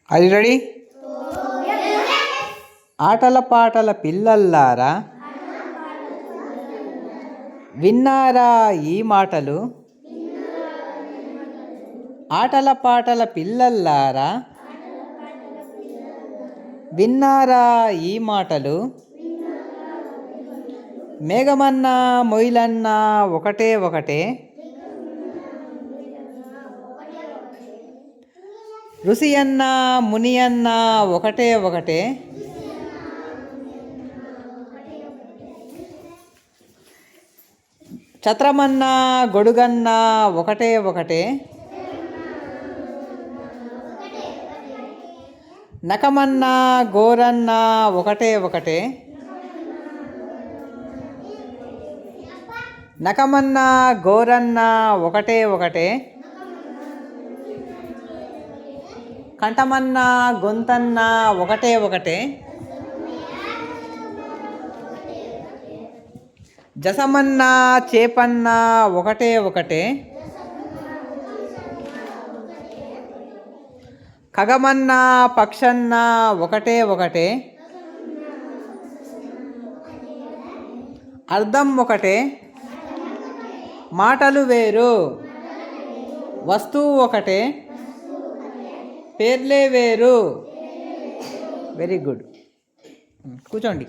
అది రెడీ. ఆటల పాటల పిల్లల్లారా విన్నారా ఈ మాటలు. ఆటల పాటల పిల్లల్లారా విన్నారా ఈ మాటలు. మేఘమన్నా మొయిలన్నా ఒకటే ఒకటే, ఋషి అన్నా ముని అన్నా ఒకటే ఒకటే, ఛత్రమన్నా గొడుగన్నా ఒకటే ఒకటే, నకమన్నా గోరన్నా ఒకటే ఒకటే, నకమన్నా గోరన్నా ఒకటే ఒకటే, కంఠమన్నా గొంతన్నా ఒకటే ఒకటే, జసమన్నా చేపన్నా ఒకటే ఒకటే, ఖగమన్నా పక్షన్నా ఒకటే ఒకటే, అర్థం ఒకటే, మాటలు వేరు వస్తువు ఒకటే, పేర్లే వేరు. Very good. కూర్చోండి.